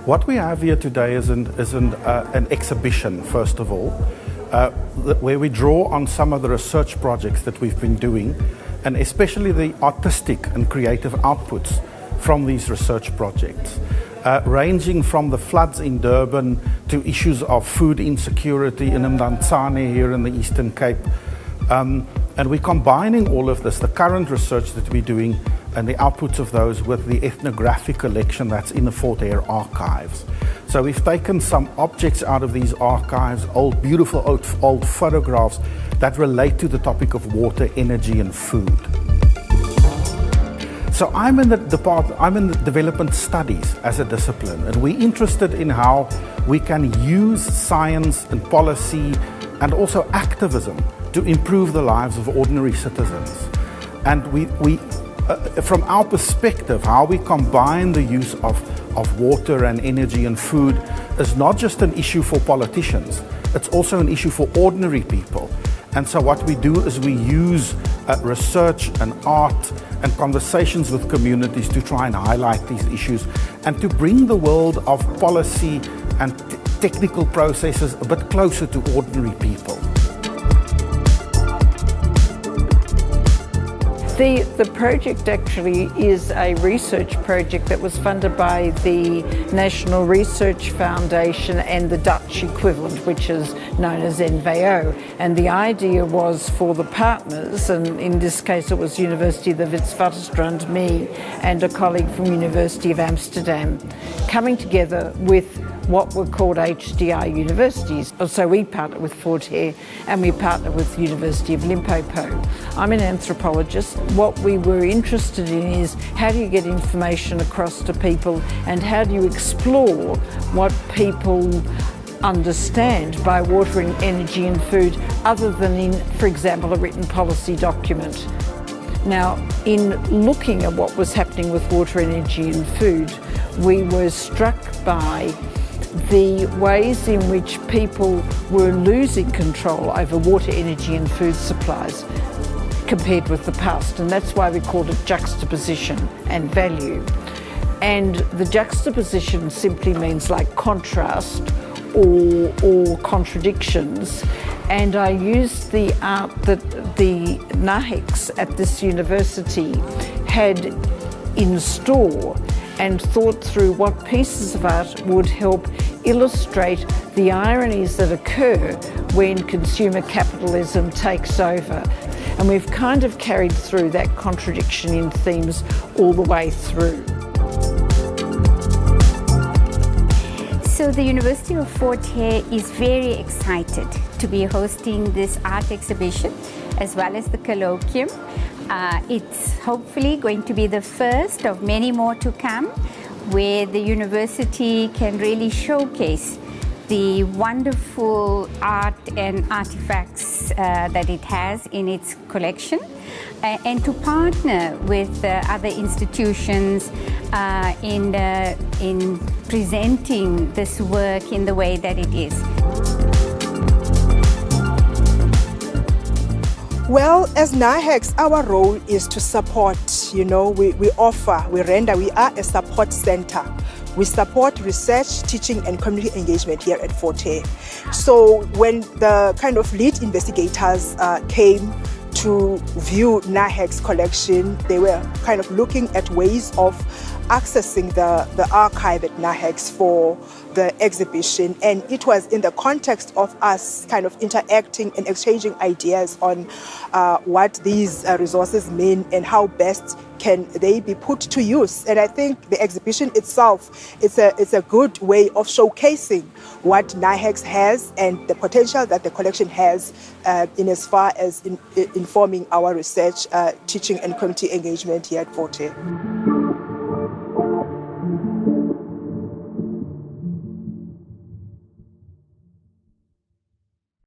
What we have here today is an exhibition, first of all, where we draw on some of the research projects that we've been doing, and especially the artistic and creative outputs from these research projects, ranging from the floods in Durban to issues of food insecurity in Mdantsane here in the Eastern Cape. And we're combining all of this, the current research that we're doing and the outputs of those, with the ethnographic collection that's in the Fort Hare archives. So we've taken some objects out of these archives, beautiful old photographs that relate to the topic of water, energy and food. So I'm in the development studies as a discipline, and we're interested in how we can use science and policy and also activism to improve the lives of ordinary citizens. And from our perspective, how we combine the use of water and energy and food is not just an issue for politicians, it's also an issue for ordinary people. And so what we do is we use research and art and conversations with communities to try and highlight these issues and to bring the world of policy and technical processes a bit closer to ordinary people. The project actually is a research project that was funded by the National Research Foundation and the Dutch equivalent, which is known as NVO. And the idea was for the partners, and in this case it was University of the Wits University, me and a colleague from University of Amsterdam, coming together with what were called HDI universities. So we partner with Fort Hare and we partner with the University of Limpopo. I'm an anthropologist. What we were interested in is how do you get information across to people and how do you explore what people understand by water and energy and food other than in, for example, a written policy document. Now, in looking at what was happening with water, energy and food, we were struck by the ways in which people were losing control over water, energy and food supplies compared with the past, and that's why we called it Juxtaposition and Value. And the juxtaposition simply means like contrast or contradictions, and I used the art that the NAHECS at this university had in store and thought through what pieces of art would help illustrate the ironies that occur when consumer capitalism takes over. And we've kind of carried through that contradiction in themes all the way through. So the University of Fort Hare is very excited to be hosting this art exhibition as well as the Colloquium. It's hopefully going to be the first of many more to come, where the university can really showcase the wonderful art and artifacts that it has in its collection, and to partner with other institutions in presenting this work in the way that it is. Well, as NAHECS, our role is to support, we are a support center. We support research, teaching and community engagement here at Fort Hare. So when the kind of lead investigators came to view NAHECS collection, they were kind of looking at ways of accessing the archive at NAHECS for the exhibition, and it was in the context of us kind of interacting and exchanging ideas on what these resources mean and how best can they be put to use. And I think the exhibition itself is a good way of showcasing what NAHECS has and the potential that the collection has in as far as informing our research, teaching and community engagement here at Fort Hare.